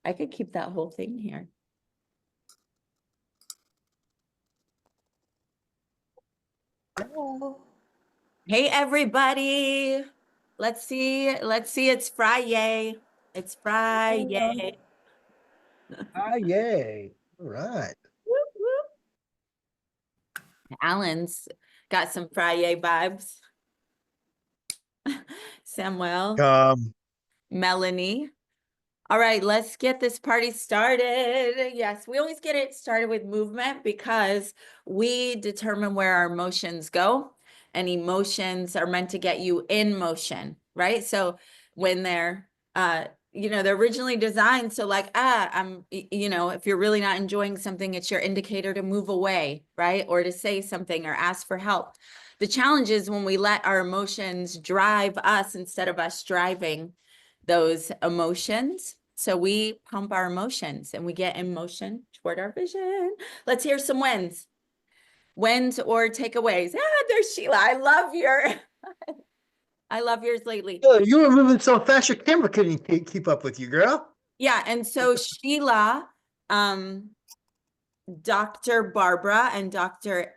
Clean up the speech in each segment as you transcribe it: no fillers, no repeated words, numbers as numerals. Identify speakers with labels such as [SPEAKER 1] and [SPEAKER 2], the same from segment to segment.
[SPEAKER 1] I could keep that whole thing here.
[SPEAKER 2] Hello.
[SPEAKER 1] Hey, everybody. Let's see. It's Friday. It's Friday.
[SPEAKER 2] Ah, yay. All right.
[SPEAKER 1] Whoop, whoop. Alan's got some Friday vibes. Samuel, Melanie. All right, let's get this party started. Yes, we always get it started with movement because we determine where our emotions go, and emotions are meant to get you in motion, right? So when they're, they're originally designed. So like, if you're really not enjoying something, it's your indicator to move away, right? Or to say something or ask for help. The challenge is when we let our emotions drive us instead of us driving those emotions. So we pump our emotions and we get in motion toward our vision. Let's hear some wins. Wins or takeaways. Ah, there's Sheila. I love yours lately.
[SPEAKER 2] Oh, you were moving so fast your camera couldn't keep up with you, girl.
[SPEAKER 1] Yeah, and so Sheila, Dr. Barbara and Dr.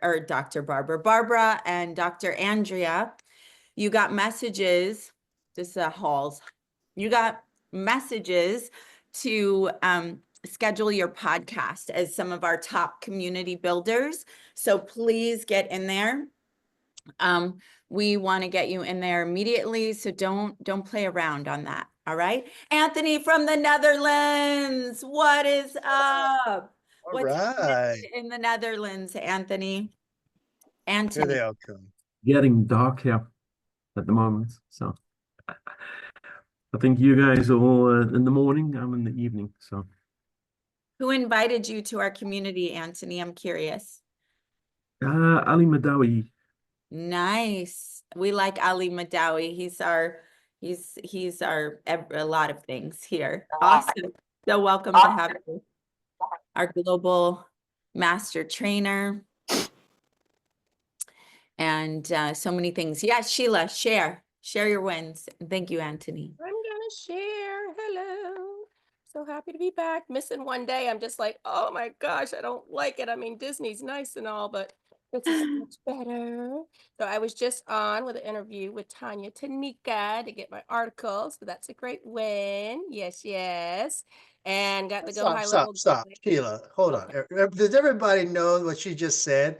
[SPEAKER 1] and Dr. Andrea, you got messages. This is Halls. You got messages to schedule your podcast as some of our top community builders. So please get in there. We want to get you in there immediately. So don't play around on that. All right. Anthony from the Netherlands. What is up?
[SPEAKER 2] All
[SPEAKER 1] What's
[SPEAKER 2] right.
[SPEAKER 1] in the Netherlands, Anthony?
[SPEAKER 2] Here they all come.
[SPEAKER 3] Getting dark here at the moment. So I think you guys are all in the morning. I'm in the evening. So
[SPEAKER 1] Who invited you to our community, Anthony? I'm curious.
[SPEAKER 3] Ali Madawi.
[SPEAKER 1] Nice. We like Ali Madawi. He's our a lot of things here. Awesome. So welcome to have you. Our global master trainer. And so many things. Yeah, Sheila, share your wins. Thank you, Anthony.
[SPEAKER 4] I'm gonna share. Hello. So happy to be back. Missing one day. I'm just like, oh my gosh, I don't like it. I mean, Disney's nice and all, but this is much better. So I was just on with an interview with Tanya Tanika to get my articles, but that's a great win. Yes, yes. And got the go high level.
[SPEAKER 2] Stop. Sheila, hold on. Does everybody know what she just said?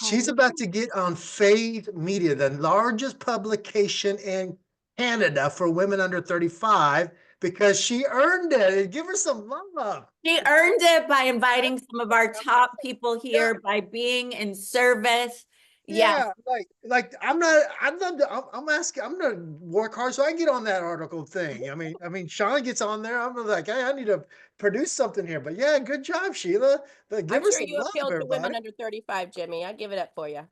[SPEAKER 2] She's about to get on Fade Media, the largest publication in Canada for women under 35, because she earned it. Give her some love.
[SPEAKER 1] She earned it by inviting some of our top people here, by being in service.
[SPEAKER 2] Yeah, like I'm asking, I'm gonna work hard so I can get on that article thing. I mean, Sean gets on there. I'm like, hey, I need to produce something here. But yeah, good job, Sheila. Give
[SPEAKER 4] I'm
[SPEAKER 2] her
[SPEAKER 4] sure
[SPEAKER 2] some
[SPEAKER 4] you
[SPEAKER 2] love,
[SPEAKER 4] appeal to
[SPEAKER 2] everybody.
[SPEAKER 4] women under 35, Jimmy. I give it up for you.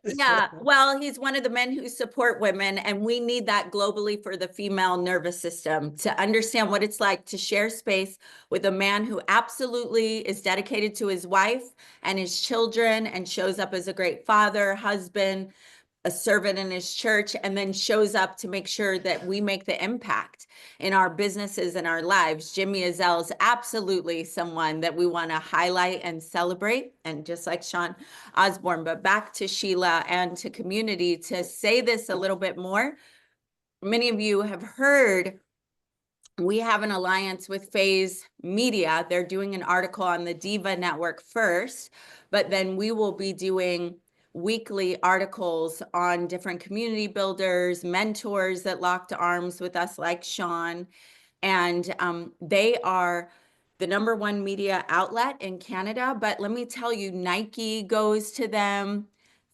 [SPEAKER 1] Yeah, well, he's one of the men who support women, and we need that globally for the female nervous system to understand what it's like to share space with a man who absolutely is dedicated to his wife and his children and shows up as a great father, husband, a servant in his church, and then shows up to make sure that we make the impact in our businesses and our lives. Jimmy Azell is absolutely someone that we want to highlight and celebrate, and just like Sean Osborne. But back to Sheila and to community to say this a little bit more. Many of you have heard we have an alliance with Phase Media. They're doing an article on the DIVA Network first, but then we will be doing weekly articles on different community builders, mentors that locked arms with us like Sean. And they are the #1 media outlet in Canada. But let me tell you, Nike goes to them,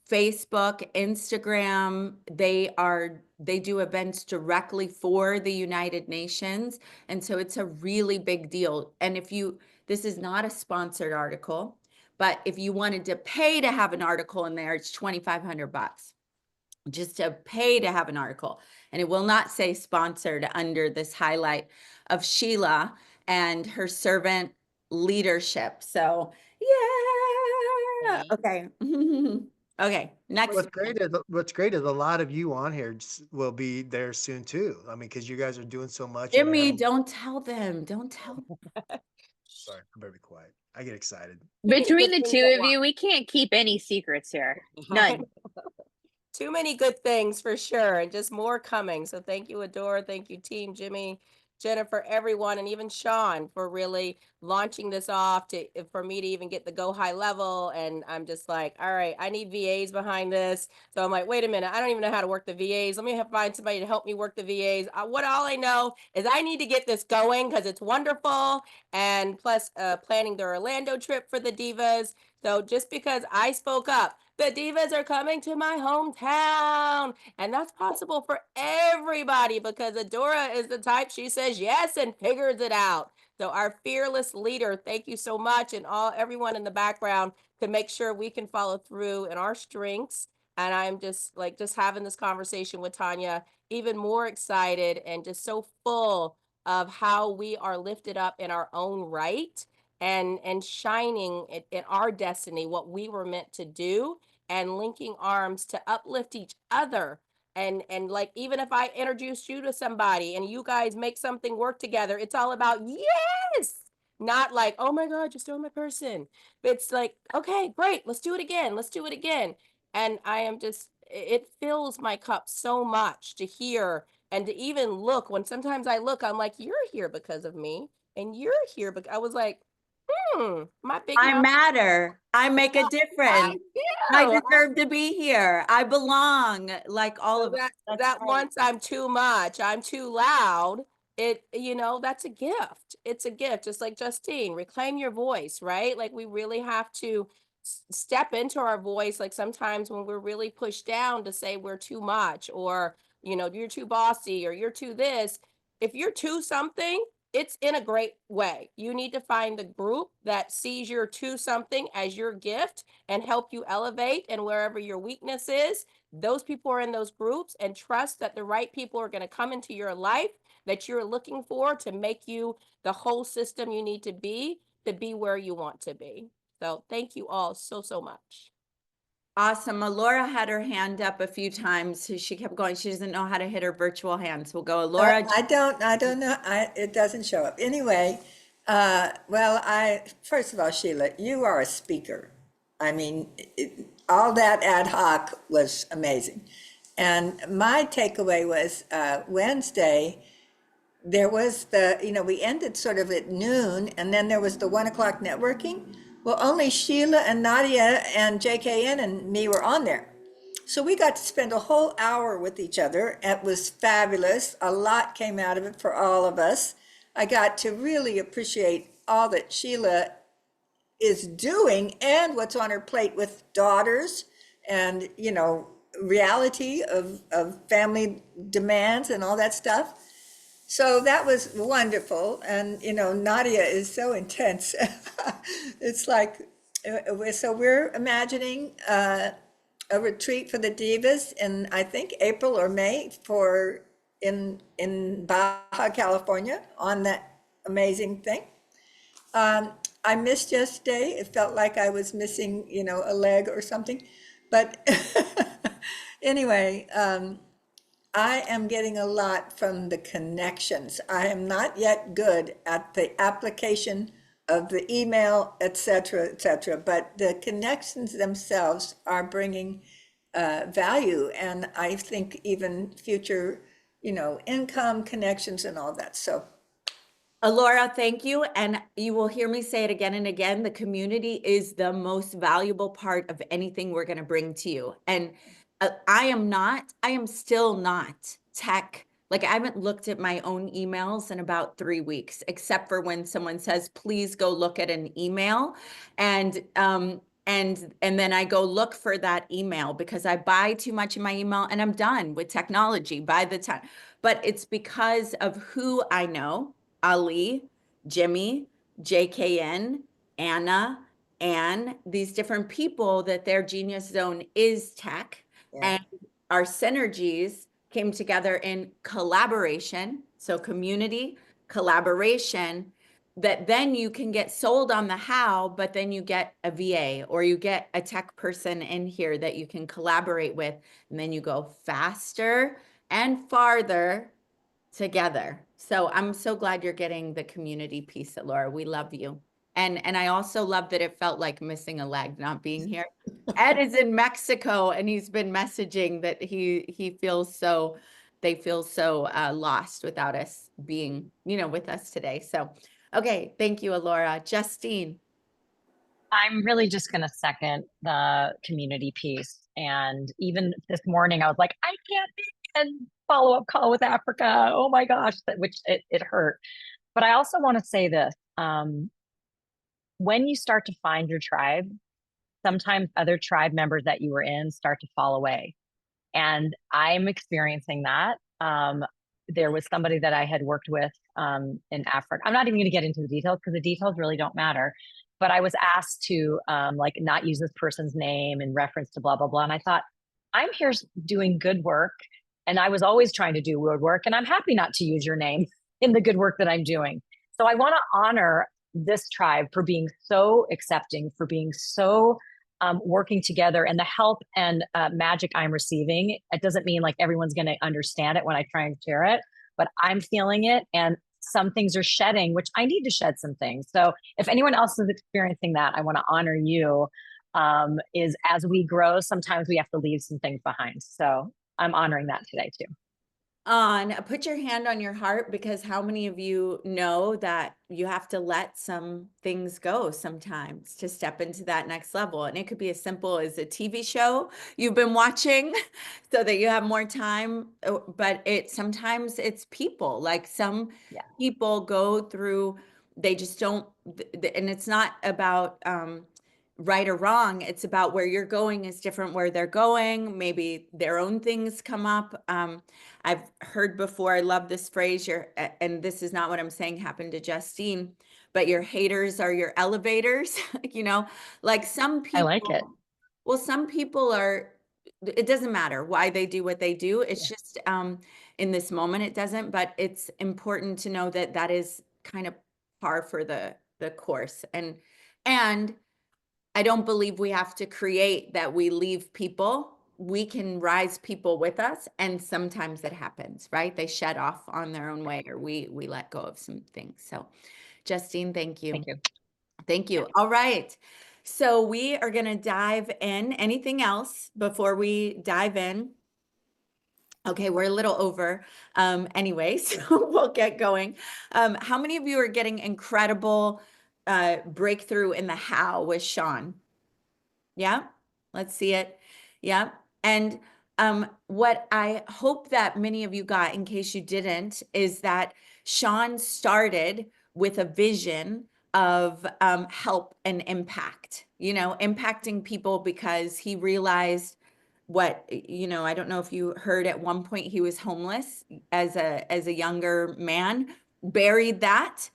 [SPEAKER 1] Facebook, Instagram, they do events directly for the United Nations. And so it's a really big deal. And this is not a sponsored article, but if you wanted to pay to have an article in there, it's $2,500 just to pay to have an article. And it will not say sponsored under this highlight of Sheila and her servant leadership. So yeah. Okay. Okay, next.
[SPEAKER 2] What's great is a lot of you on here will be there soon too. I mean, because you guys are doing so much. And
[SPEAKER 1] Jimmy, don't tell them. Don't tell them.
[SPEAKER 2] sorry, I better be quiet. I get excited.
[SPEAKER 5] Between the two of you, we can't keep any secrets here. None.
[SPEAKER 4] Too many good things for sure, and just more coming. So thank you, Adora. Thank you, team, Jimmy, Jennifer, everyone, and even Sean for really launching this off for me to even get the go high level. And I'm just like, all right, I need VAs behind this. So I'm like, wait a minute, I don't even know how to work the VAs. Let me find somebody to help me work the VAs. All I know is I need to get this going because it's wonderful. And plus, planning the Orlando trip for the Divas. So just because I spoke up, the Divas are coming to my hometown. And that's possible for everybody because Adora is the type, she says yes and figures it out. So our fearless leader, thank you so much. And everyone in the background to make sure we can follow through in our strengths. And I'm just having this conversation with Tanya, even more excited and just so full of how we are lifted up in our own right and shining in our destiny, what we were meant to do, and linking arms to uplift each other. And like, even if I introduce you to somebody and you guys make something work together, it's all about yes, not like, oh my God, you stole my person. It's like, okay, great, let's do it again. Let's do it again. And I am just, it fills my cup so much to hear and to even look. When sometimes I look, I'm like, you're here because of me. And you're here because I was like, my big
[SPEAKER 1] I
[SPEAKER 4] mouth.
[SPEAKER 1] matter. I make a
[SPEAKER 4] I
[SPEAKER 1] difference. I deserve to be here. I belong, like all
[SPEAKER 4] So
[SPEAKER 1] of us. That's
[SPEAKER 4] that
[SPEAKER 1] right.
[SPEAKER 4] once I'm too much, I'm too loud, that's a gift. It's a gift, just like Justine, reclaim your voice, right? Like we really have to step into our voice. Like sometimes when we're really pushed down to say we're too much, or, you're too bossy, or you're too this. If you're too something, it's in a great way. You need to find the group that sees your too something as your gift and help you elevate. And wherever your weakness is, those people are in those groups, and trust that the right people are going to come into your life that you're looking for to make you the whole system you need to be where you want to be. So thank you all so much.
[SPEAKER 1] Awesome. Laura had her hand up a few times. So she kept going. She doesn't know how to hit her virtual hands. We'll go, Laura.
[SPEAKER 6] I don't know. It doesn't show up. Anyway, first of all, Sheila, you are a speaker. I mean, all that ad hoc was amazing. And my takeaway was Wednesday, there was we ended sort of at noon, and then there was the 1 o'clock networking. Well, only Sheila and Nadia and JKN and me were on there. So we got to spend a whole hour with each other. It was fabulous. A lot came out of it for all of us. I got to really appreciate all that Sheila is doing and what's on her plate with daughters and, reality of family demands and all that stuff. So that was wonderful. And, Nadia is so intense. It's like, so we're imagining a retreat for the Divas in, I think, April or May in Baja California on that amazing thing. I missed yesterday. It felt like I was missing, a leg or something. But anyway, I am getting a lot from the connections. I am not yet good at the application of the email, et cetera, but the connections themselves are bringing value, and I think even future, income connections and all that. So
[SPEAKER 1] Laura, thank you. And you will hear me say it again and again. The community is the most valuable part of anything we're going to bring to you. And I am still not tech. Like I haven't looked at my own emails in about 3 weeks, except for when someone says, please go look at an email. And then I go look for that email because I buy too much in my email and I'm done with technology by the time. But it's because of who I know. Ali, Jimmy, JKN, Anna, Anne, these different people that their genius zone is tech.
[SPEAKER 6] yeah.
[SPEAKER 1] And our synergies came together in collaboration. So community, collaboration, that then you can get sold on the how, but then you get a VA or you get a tech person in here that you can collaborate with, and then you go faster and farther together. So I'm so glad you're getting the community piece, Laura. We love you. And I also love that it felt like missing a leg not being here. Ed is in Mexico and he's been messaging that he feels so, they feel so lost without us being, with us today. So, okay, thank you, Laura. Justine.
[SPEAKER 7] I'm really just going to second the community piece. And even this morning, I was like, I can't make a follow-up call with Africa. Oh my gosh, which it hurt. But I also want to say this. When you start to find your tribe, sometimes other tribe members that you were in start to fall away. And I'm experiencing that. There was somebody that I had worked with in Africa. I'm not even going to get into the details because the details really don't matter. But I was asked to like not use this person's name in reference to blah, blah, blah. And I thought, I'm here doing good work. And I was always trying to do good work. And I'm happy not to use your name in the good work that I'm doing. So I want to honor this tribe for being so accepting, for being so working together, and the help and magic I'm receiving. It doesn't mean like everyone's going to understand it when I try and share it, but I'm feeling it. And some things are shedding, which I need to shed some things. So if anyone else is experiencing that, I want to honor you. Is as we grow, sometimes we have to leave some things behind. So I'm honoring that today too.
[SPEAKER 1] Put your hand on your heart, because how many of you know that you have to let some things go sometimes to step into that next level? And it could be as simple as a TV show you've been watching so that you have more time. But sometimes it's people, like some people go through, they just don't, and it's not about, right or wrong. It's about where you're going is different where they're going. Maybe their own things come up. I've heard before, I love this phrase, and this is not what I'm saying happened to Justine, but your haters are your elevators, like some people.
[SPEAKER 7] I like it.
[SPEAKER 1] Well, some people it doesn't matter why they do what they do. It's just, in this moment, it doesn't, but it's important to know that that is kind of par for the course. And I don't believe we have to create that we leave people. We can rise people with us. And sometimes that happens, right? They shed off on their own way, or we let go of some things. So Justine, thank you.
[SPEAKER 7] Thank you.
[SPEAKER 1] Thank you. All right. So we are going to dive in. Anything else before we dive in? Okay, we're a little over. Anyway, so we'll get going. How many of you are getting incredible breakthrough in the how with Sean? Yeah, let's see it. Yeah. And what I hope that many of you got, in case you didn't, is that Sean started with a vision of help and impact, impacting people, because he realized I don't know if you heard, at one point he was homeless as a younger man, buried that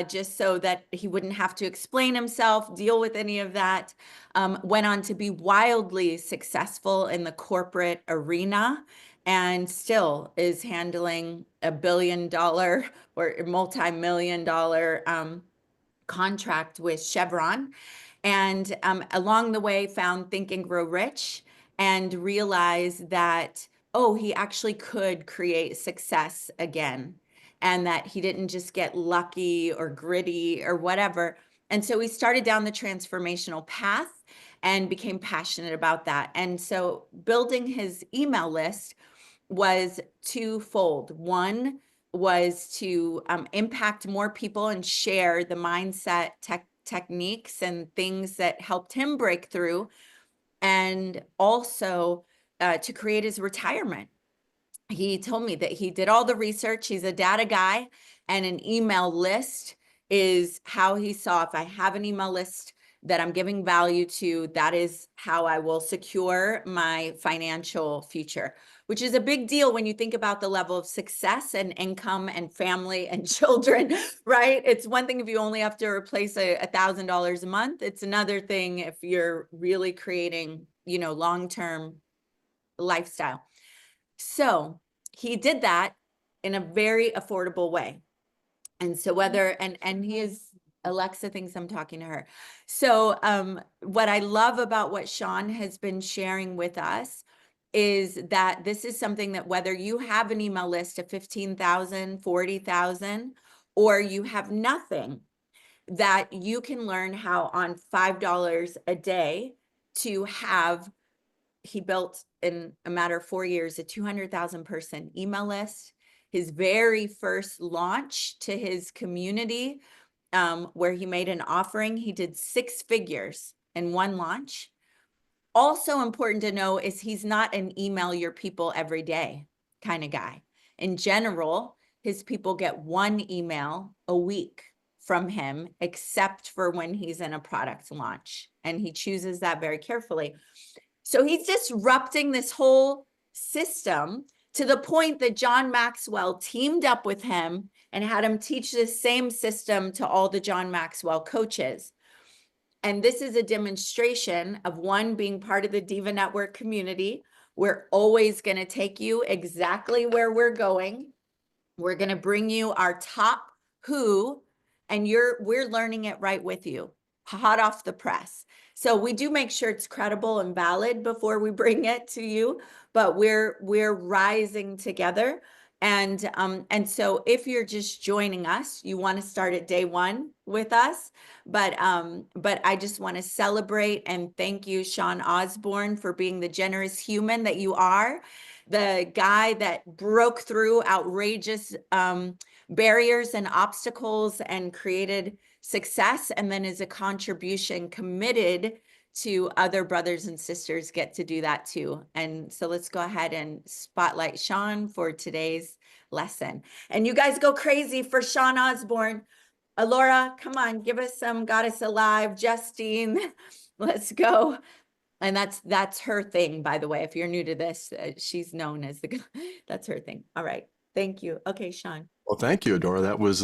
[SPEAKER 1] just so that he wouldn't have to explain himself, deal with any of that. Went on to be wildly successful in the corporate arena, and still is handling $1 billion or multi-million-dollar contract with Chevron. And along the way found Think and Grow Rich, and realized that, he actually could create success again, and that he didn't just get lucky or gritty or whatever. And so he started down the transformational path and became passionate about that. And so building his email list was twofold. One was to impact more people and share the mindset techniques and things that helped him break through, and also to create his retirement. He told me that he did all the research. He's a data guy, and an email list is how he saw, if I have an email list that I'm giving value to, that is how I will secure my financial future, which is a big deal when you think about the level of success and income and family and children, right? It's one thing if you only have to replace $1,000 a month. It's another thing if you're really creating, long-term lifestyle. So he did that in a very affordable way. And so whether, and he is, Alexa thinks I'm talking to her. So what I love about what Sean has been sharing with us is that this is something that whether you have an email list of 15,000, 40,000, or you have nothing, that you can learn how on $5 a day to have, he built in a matter of 4 years, a 200,000 person email list. His very first launch to his community, where he made an offering, he did 6 figures in one launch. Also important to know is he's not an email your people every day kind of guy. In general, his people get 1 email a week from him, except for when he's in a product launch. And he chooses that very carefully. So he's disrupting this whole system to the point that John Maxwell teamed up with him and had him teach this same system to all the John Maxwell coaches. And this is a demonstration of one being part of the DIVA Network community. We're always going to take you exactly where we're going. We're going to bring you our top who, and we're learning it right with you, hot off the press. So we do make sure it's credible and valid before we bring it to you, but we're rising together. And so if you're just joining us, you want to start at day 1 with us, but I just want to celebrate and thank you, Sean Osborne, for being the generous human that you are, the guy that broke through outrageous barriers and obstacles and created success, and then is a contribution committed to other brothers and sisters get to do that too. And so let's go ahead and spotlight Sean for today's lesson. And you guys go crazy for Sean Osborne. Alora, come on, give us some Goddess Alive. Justine, let's go. And that's her thing, by the way. If you're new to this, she's known as that's her thing. All right. Thank you. Okay, Sean.
[SPEAKER 8] Well, thank you, Adora. That was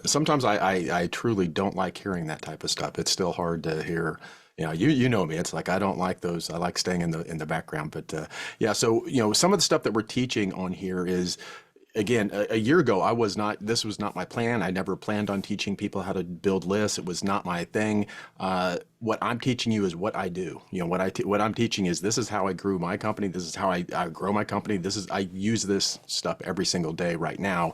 [SPEAKER 8] sometimes I truly don't like hearing that type of stuff. It's still hard to hear. You know me. It's like I don't like those. I like staying in the background. But yeah, so some of the stuff that we're teaching on here is, again, a year ago, this was not my plan. I never planned on teaching people how to build lists. It was not my thing. What I'm teaching you is what I do. What I'm teaching is, this is how I grew my company. This is how I grow my company. I use this stuff every single day right now,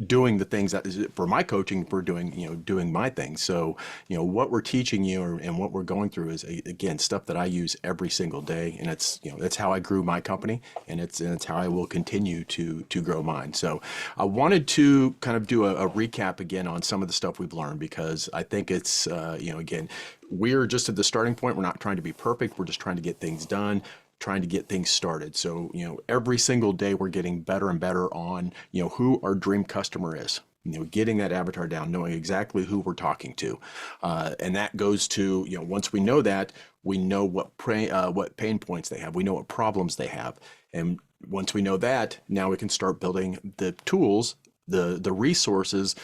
[SPEAKER 8] doing the things that for my coaching, we're doing my thing. So, what we're teaching you and what we're going through is, again, stuff that I use every single day. And it's how I grew my company, and it's how I will continue to grow mine. So I wanted to kind of do a recap again on some of the stuff we've learned, because I think it's, again, we're just at the starting point. We're not trying to be perfect. We're just trying to get things done, trying to get things started. So, every single day we're getting better and better on, who our dream customer is, getting that avatar down, knowing exactly who we're talking to. And that goes to, once we know that, we know what pain points they have. We know what problems they have. And once we know that, now we can start building the tools, the resources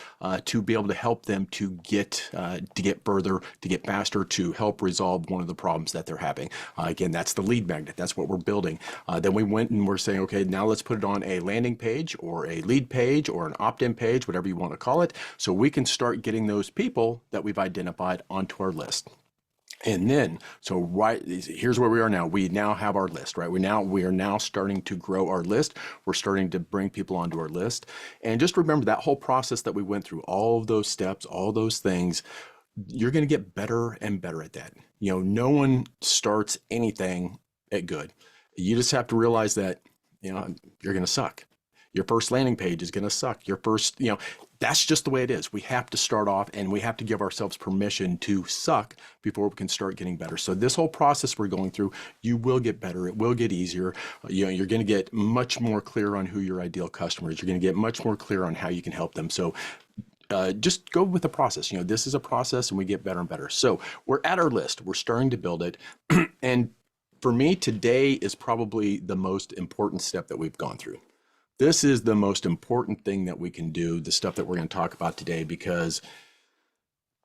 [SPEAKER 8] to be able to help them to get further, to get faster, to help resolve one of the problems that they're having. Again, that's the lead magnet. That's what we're building. Then we went and we're saying, okay, now let's put it on a landing page or a lead page or an opt-in page, whatever you want to call it, so we can start getting those people that we've identified onto our list. And then, here's where we are now. We now have our list, right? We are now starting to grow our list. We're starting to bring people onto our list. And just remember that whole process that we went through, all of those steps, all those things, you're going to get better and better at that. No one starts anything at good. You just have to realize that, you're going to suck. Your first landing page is going to suck. Your first, that's just the way it is. We have to start off, and we have to give ourselves permission to suck before we can start getting better. So this whole process we're going through, you will get better. It will get easier. You're going to get much more clear on who your ideal customer is. You're going to get much more clear on how you can help them. So just go with the process. This is a process, and we get better and better. So we're at our list. We're starting to build it. And for me, today is probably the most important step that we've gone through. This is the most important thing that we can do, the stuff that we're going to talk about today, because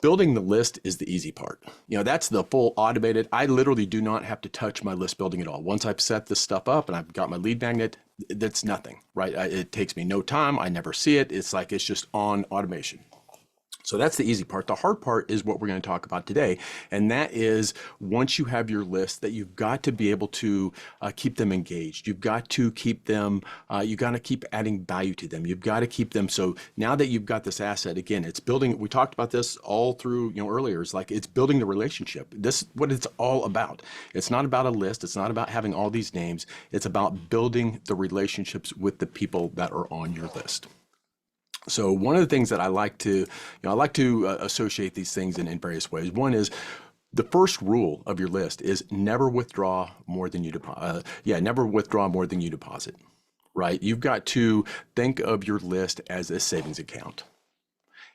[SPEAKER 8] Building the list is the easy part. That's the full automated. I literally do not have to touch my list building at all. Once I've set this stuff up and I've got my lead magnet, that's nothing, right? It takes me no time. I never see it. It's like it's just on automation. So that's the easy part. The hard part is what we're going to talk about today. And that is, once you have your list, that you've got to be able to keep them engaged. You've got to keep them, you got to keep adding value to them. You've got to keep them. So now that you've got this asset, again, it's building, we talked about this all through, earlier, it's like it's building the relationship. This is what it's all about. It's not about a list. It's not about having all these names. It's about building the relationships with the people that are on your list. So one of the things that I like to, associate these things in various ways. One is the first rule of your list is never withdraw more than you deposit. Never withdraw more than you deposit, right? You've got to think of your list as a savings account.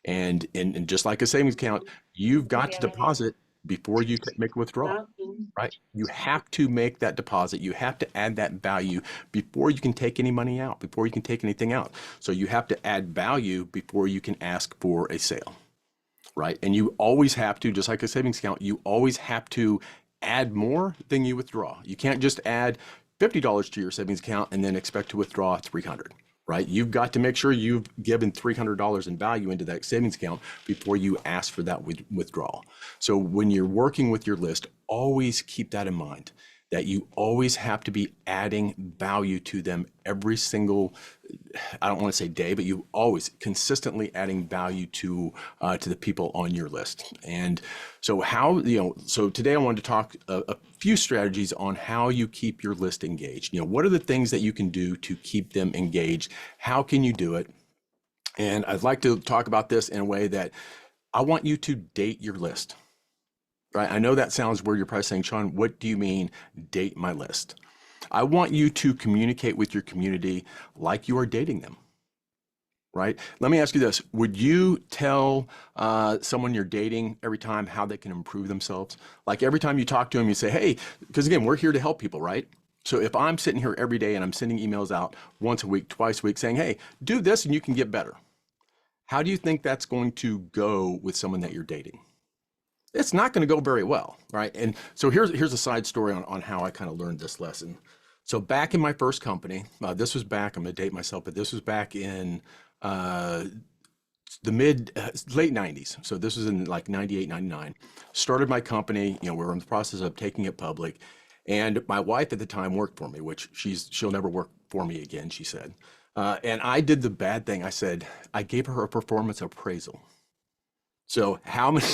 [SPEAKER 8] And just like a savings account, you've got to deposit before you can make a withdrawal, right? You have to make that deposit. You have to add that value before you can take any money out, before you can take anything out. So you have to add value before you can ask for a sale, right? And you always have to, just like a savings account, you always have to add more than you withdraw. You can't just add $50 to your savings account and then expect to withdraw $300. Right? You've got to make sure you've given $300 in value into that savings account before you ask for that withdrawal. So when you're working with your list, always keep that in mind, that you always have to be adding value to them every single, I don't want to say day, but you always consistently adding value to the people on your list. And so so today I wanted to talk a few strategies on how you keep your list engaged. What are the things that you can do to keep them engaged? How can you do it? And I'd like to talk about this in a way that I want you to date your list. Right? I know that sounds weird. You're probably saying, Sean, what do you mean date my list? I want you to communicate with your community like you are dating them, right? Let me ask you this. Would you tell someone you're dating every time how they can improve themselves? Like every time you talk to them, you say, hey, because again, we're here to help people, right? So if I'm sitting here every day and I'm sending emails out once a week, twice a week saying, hey, do this and you can get better. How do you think that's going to go with someone that you're dating? It's not going to go very well, right? And so here's a side story on how I kind of learned this lesson. So back in my first company, this was back, I'm going to date myself, but this was back in the late 90s. So this was in like 98, 99. Started my company, we were in the process of taking it public. And my wife at the time worked for me, which she'll never work for me again, she said. And I did the bad thing. I gave her a performance appraisal. So how many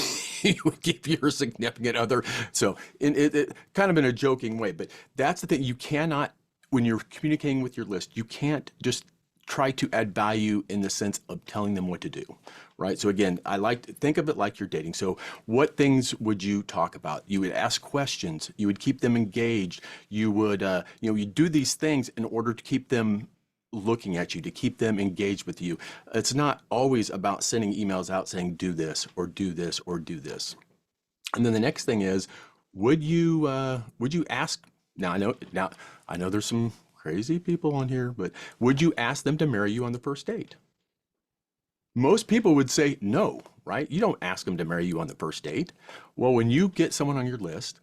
[SPEAKER 8] you would give your significant other? So it kind of in a joking way, but that's the thing. You cannot, when you're communicating with your list, you can't just try to add value in the sense of telling them what to do, right? So again, I like to think of it like you're dating. So what things would you talk about? You would ask questions. You would keep them engaged. You would, you do these things in order to keep them looking at you, to keep them engaged with you. It's not always about sending emails out saying, do this or do this or do this. And then the next thing is, would you ask, I know there's some crazy people on here, but would you ask them to marry you on the first date? Most people would say no, right? You don't ask them to marry you on the first date. Well, when you get someone on your list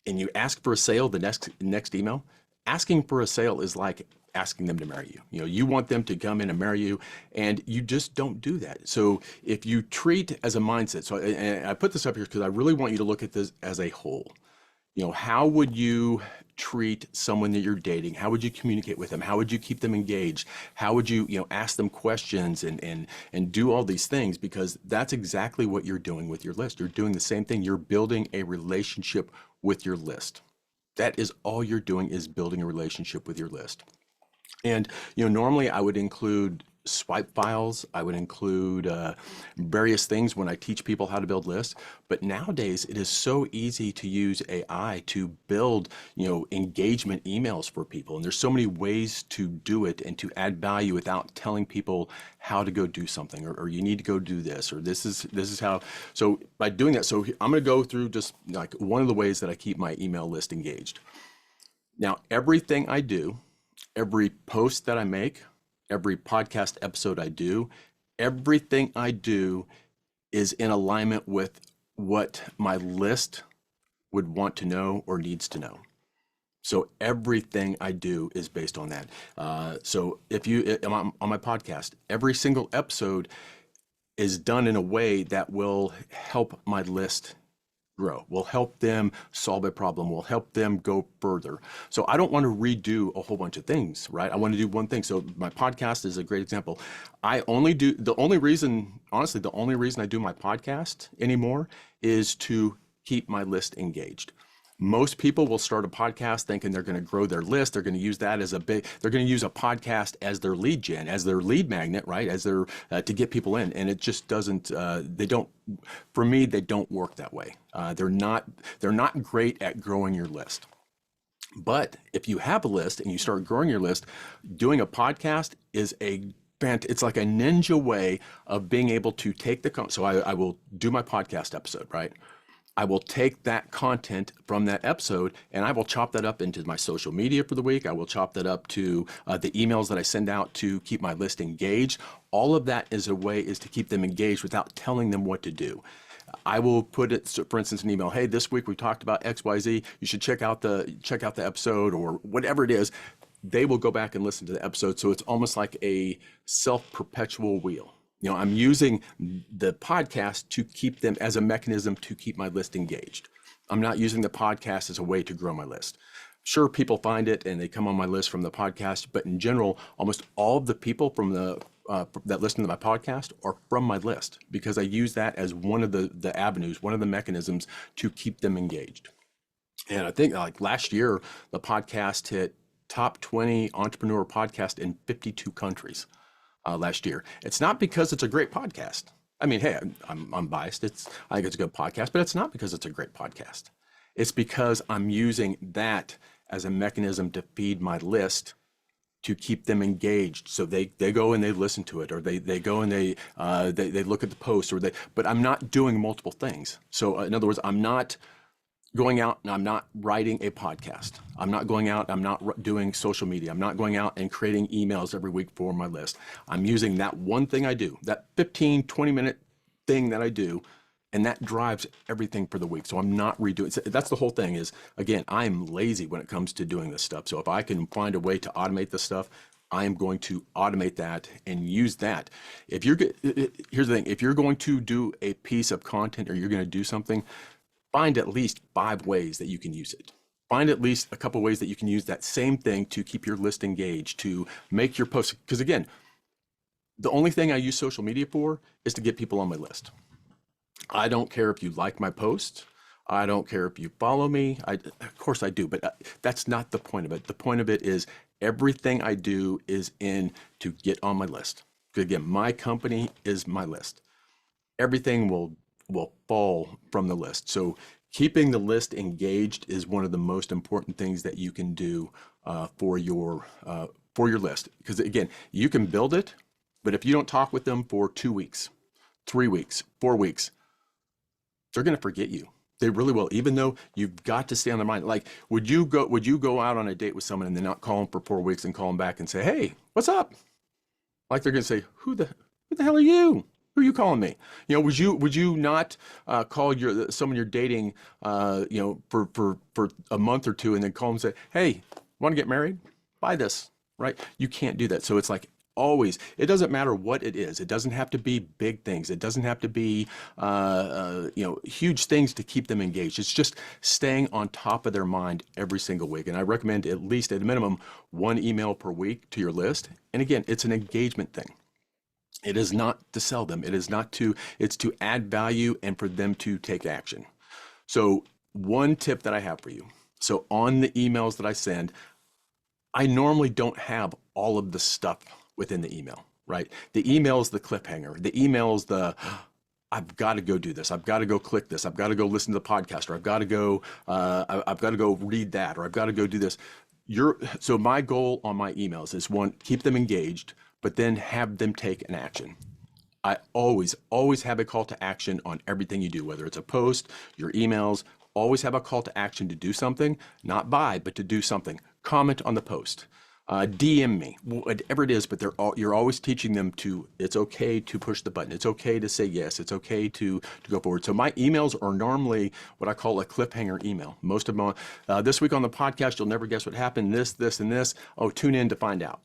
[SPEAKER 8] and you ask for a sale, the next email, asking for a sale is like asking them to marry you. You want them to come in and marry you, and you just don't do that. So if you treat as a mindset, so and I put this up here because I really want you to look at this as a whole. How would you treat someone that you're dating? How would you communicate with them? How would you keep them engaged? How would you, ask them questions and do all these things? Because that's exactly what you're doing with your list. You're doing the same thing. You're building a relationship with your list. That is all you're doing, is building a relationship with your list. And, normally I would include swipe files. I would include various things when I teach people how to build lists. But nowadays it is so easy to use AI to build, engagement emails for people. And there's so many ways to do it and to add value without telling people how to go do something, or you need to go do this, or this is how. So by doing that, so I'm going to go through just like one of the ways that I keep my email list engaged. Now, everything I do, every post that I make, every podcast episode I do, everything I do is in alignment with what my list would want to know or needs to know. So everything I do is based on that. So if you on my podcast, every single episode is done in a way that will help my list grow, will help them solve a problem, will help them go further. So I don't want to redo a whole bunch of things, right? I want to do one thing. So my podcast is a great example. The only reason I do my podcast anymore is to keep my list engaged. Most people will start a podcast thinking they're going to grow their list. They're going to use that as they're going to use a podcast as their lead gen, as their lead magnet, right? As their, to get people in. And it just doesn't, for me, they don't work that way. They're not great at growing your list. But if you have a list and you start growing your list, doing a podcast is it's like a ninja way of being able to take so I will do my podcast episode, right? I will take that content from that episode and I will chop that up into my social media for the week. I will chop that up to the emails that I send out to keep my list engaged. All of that is to keep them engaged without telling them what to do. I will put it, for instance, an email. Hey, this week we talked about XYZ. You should check out the episode or whatever it is. They will go back and listen to the episode. So it's almost like a self-perpetual wheel. I'm using the podcast to keep them as a mechanism to keep my list engaged. I'm not using the podcast as a way to grow my list. Sure, people find it and they come on my list from the podcast, but in general, almost all of the people from that listen to my podcast are from my list because I use that as one of the avenues, one of the mechanisms to keep them engaged. And I think like last year, the podcast hit top 20 entrepreneur podcast in 52 countries. Last year. It's not because it's a great podcast. I mean, hey, I'm biased. I think it's a good podcast, but it's not because it's a great podcast. It's because I'm using that as a mechanism to feed my list to keep them engaged. So they go and they listen to it, or they go and they look at the post, but I'm not doing multiple things. So in other words, I'm not going out and I'm not writing a podcast. I'm not going out, I'm not doing social media. I'm not going out and creating emails every week for my list. I'm using that one thing I do, that 15, 20-minute thing that I do, and that drives everything for the week. So I'm not redoing. That's the whole thing is, again, I'm lazy when it comes to doing this stuff. So if I can find a way to automate this stuff, I am going to automate that and use that. Here's the thing, if you're going to do a piece of content or you're going to do something, find at least 5 ways that you can use it. Find at least a couple ways that you can use that same thing to keep your list engaged, to make your posts. Because again, the only thing I use social media for is to get people on my list. I don't care if you like my post. I don't care if you follow me. Of course I do, but that's not the point of it. The point of it is everything I do is to get on my list. Because again, my company is my list. Everything will fall from the list. So keeping the list engaged is one of the most important things that you can do for your list. Because again, you can build it, but if you don't talk with them for 2 weeks, 3 weeks, 4 weeks, they're going to forget you. They really will, even though you've got to stay on their mind. Like, would you go out on a date with someone and then not call them for 4 weeks and call them back and say, hey, what's up? Like they're going to say, who the hell are you? Who are you calling me? Would you not call someone you're dating, for a month or two and then call them and say, hey, want to get married? Buy this, right? You can't do that. So it's like always, it doesn't matter what it is. It doesn't have to be big things. It doesn't have to be, huge things to keep them engaged. It's just staying on top of their mind every single week. And I recommend at least at a minimum 1 email per week to your list. And again, it's an engagement thing. It is not to sell them. It's to add value and for them to take action. So one tip that I have for you. So on the emails that I send, I normally don't have all of the stuff within the email, right? The email is the cliffhanger. The email is I've got to go do this. I've got to go click this. I've got to go listen to the podcast, or I've got to go read that, or I've got to go do this. So my goal on my emails is 1, keep them engaged, but then have them take an action. I always have a call to action on everything you do, whether it's a post, your emails, always have a call to action to do something, not buy, but to do something. Comment on the post. DM me, whatever it is, but you're always teaching them it's okay to push the button. It's okay to say yes. It's okay to go forward. So my emails are normally what I call a cliffhanger email. Most of them, this week on the podcast, you'll never guess what happened, this, and this. Oh, tune in to find out.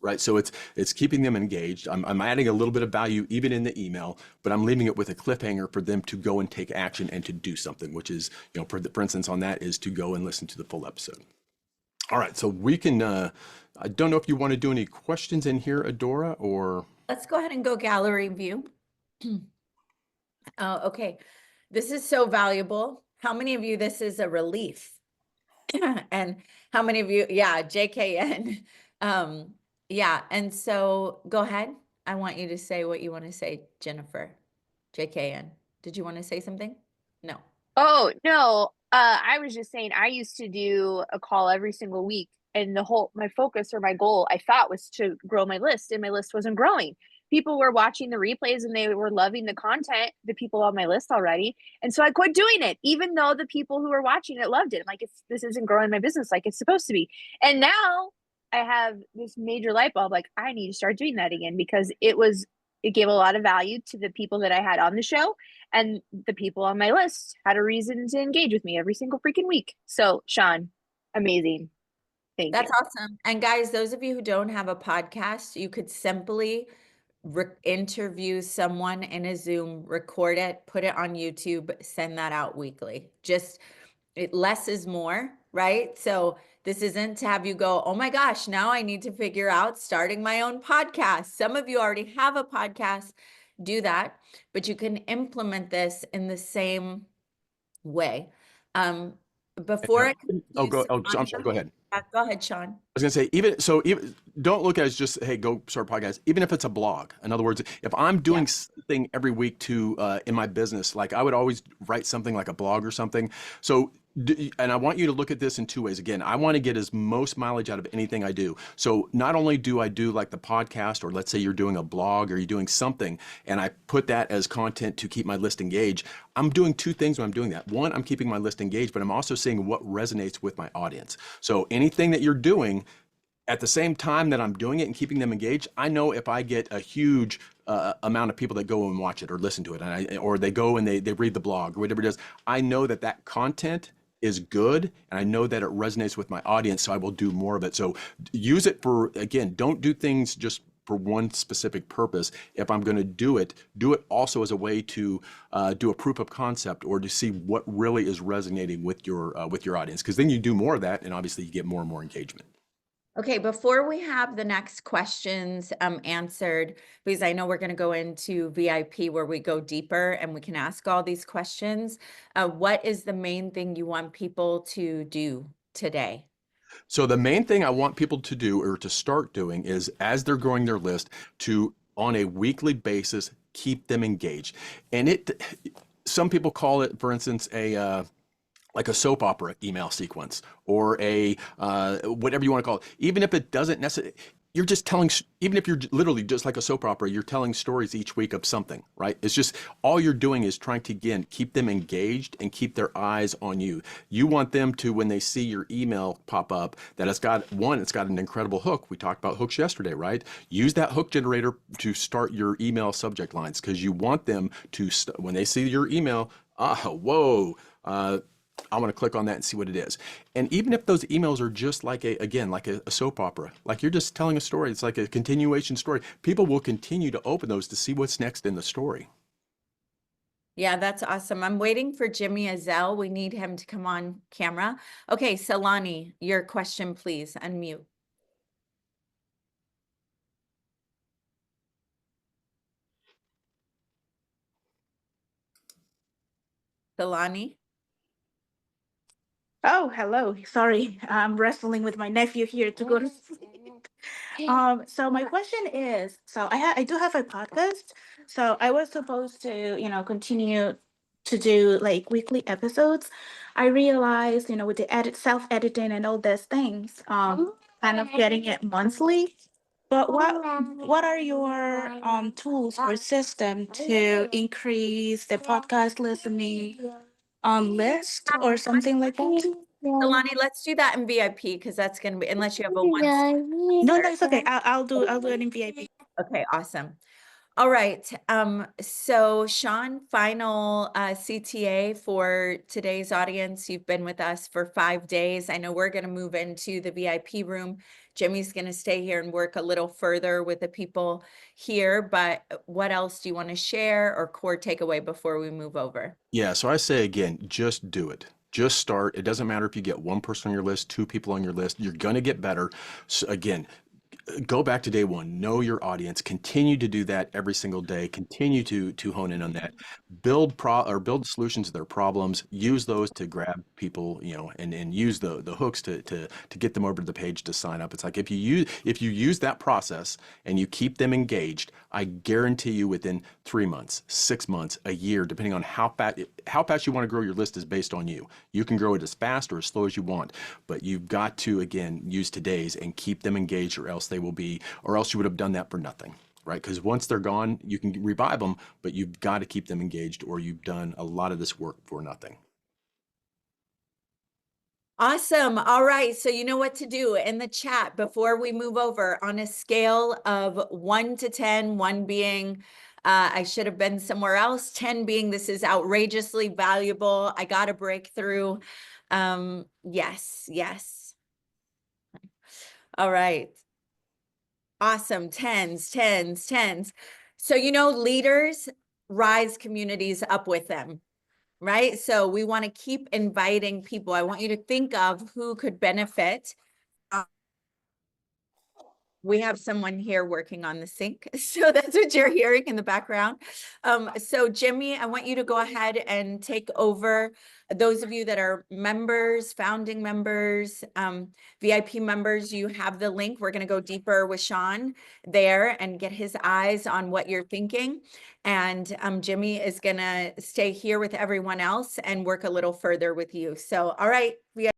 [SPEAKER 8] Right. So it's keeping them engaged. I'm adding a little bit of value even in the email, but I'm leaving it with a cliffhanger for them to go and take action and to do something, which is, for instance, on that is to go and listen to the full episode. All right, so we can, I don't know if you want to do any questions in here, Adora, or?
[SPEAKER 1] Let's go ahead and go gallery view. Okay, this is so valuable. How many of you, this is a relief? And how many of you, yeah, JKN. Yeah, and so go ahead. I want you to say what you want to say, Jennifer. JKN. Did you want to say something? No.
[SPEAKER 5] Oh, no. I was just saying I used to do a call every single week, and my focus or my goal I thought was to grow my list, and my list wasn't growing. People were watching the replays and they were loving the content, the people on my list already. And so I quit doing it, even though the people who were watching it loved it. I'm like, this isn't growing my business like it's supposed to be. And now I have this major light bulb, like I need to start doing that again, because it gave a lot of value to the people that I had on the show, and the people on my list had a reason to engage with me every single freaking week. So Sean, amazing. Thank you.
[SPEAKER 1] That's awesome. And guys, those of you who don't have a podcast, you could simply interview someone in a Zoom, record it, put it on YouTube, send that out weekly. Less is more, right? So this isn't to have you go, oh my gosh, now I need to figure out starting my own podcast. Some of you already have a podcast, do that, but you can implement this in the same way. Before I
[SPEAKER 8] I'm sorry, go ahead.
[SPEAKER 1] Go ahead, Sean.
[SPEAKER 8] I was gonna say, even don't look at it as just, hey, go start a podcast. Even if it's a blog, in other words, if I'm doing something every week in my business, like I would always write something like a blog or something. So, and I want you to look at this in two ways. Again, I want to get as most mileage out of anything I do. So not only do I do like the podcast, or let's say you're doing a blog or you're doing something, and I put that as content to keep my list engaged. I'm doing two things when I'm doing that. One, I'm keeping my list engaged, but I'm also seeing what resonates with my audience. So anything that you're doing, at the same time that I'm doing it and keeping them engaged, I know if I get a huge amount of people that go and watch it or listen to it, or they go and they read the blog or whatever it is, I know that content is good, and I know that it resonates with my audience, so I will do more of it. So use it for, again, don't do things just for one specific purpose. If I'm going to do it also as a way to do a proof of concept, or to see what really is resonating with your audience, because then you do more of that, and obviously you get more and more engagement.
[SPEAKER 1] Okay, before we have the next questions answered, because I know we're going to go into VIP where we go deeper and we can ask all these questions. What is the main thing you want people to do today?
[SPEAKER 8] So the main thing I want people to do, or to start doing, is as they're growing their list, to on a weekly basis keep them engaged. And some people call it, for instance, like a soap opera email sequence, or a whatever you want to call it. Even if it doesn't necessarily, you're just telling, even if you're literally just like a soap opera, you're telling stories each week of something, right? It's just, all you're doing is trying to, again, keep them engaged and keep their eyes on you. You want them to, when they see your email pop up, that it's got an incredible hook. We talked about hooks yesterday, right? Use that hook generator to start your email subject lines, because you want them to, when they see your email, whoa, I want to click on that and see what it is. And even if those emails are just like a soap opera, like you're just telling a story, it's like a continuation story, people will continue to open those to see what's next in the story.
[SPEAKER 1] Yeah, that's awesome. I'm waiting for Jimmy Azell. We need him to come on camera. Okay, Salani, your question, please, unmute. Salani?
[SPEAKER 9] Oh, hello. Sorry, I'm wrestling with my nephew here to go to sleep. So my question is, so I do have a podcast. So I was supposed to, continue to do like weekly episodes. I realized, with the self-editing and all those things, kind of getting it monthly. But what are your tools or system to increase the podcast listening list or something like that?
[SPEAKER 1] Alani, let's do that in VIP because that's going to be, unless you have a one.
[SPEAKER 9] No, no, it's okay. I'll do it in VIP.
[SPEAKER 1] Okay, awesome. All right. So Sean, final CTA for today's audience. You've been with us for 5 days. I know we're going to move into the VIP room. Jimmy's going to stay here and work a little further with the people here. But what else do you want to share or core takeaway before we move over?
[SPEAKER 8] Yeah, so I say again, just do it. Just start. It doesn't matter if you get one person on your list, two people on your list. You're going to get better. So again, go back to day one, know your audience, continue to do that every single day, continue to hone in on that, build solutions to their problems, use those to grab people, and use the hooks to get them over to the page to sign up. It's like if you use that process and you keep them engaged, I guarantee you within 3 months, 6 months, a year, depending on how fast you want to grow your list is based on you. You can grow it as fast or as slow as you want, but you've got to, again, use today's and keep them engaged, or else you would have done that for nothing, right? Because once they're gone, you can revive them, but you've got to keep them engaged or you've done a lot of this work for nothing.
[SPEAKER 1] Awesome. All right. So you know what to do in the chat before we move over. On a scale of 1 to 10, 1 being I should have been somewhere else, 10 being this is outrageously valuable, I got a breakthrough. Yes. All right. Awesome. 10s, 10s, 10s. So, leaders rise communities up with them, right? So we want to keep inviting people. I want you to think of who could benefit. We have someone here working on the sink. So that's what you're hearing in the background. So Jimmy, I want you to go ahead and take over. Those of you that are members, founding members, VIP members, you have the link. We're going to go deeper with Sean there and get his eyes on what you're thinking. And Jimmy is going to stay here with everyone else and work a little further with you. So, all right.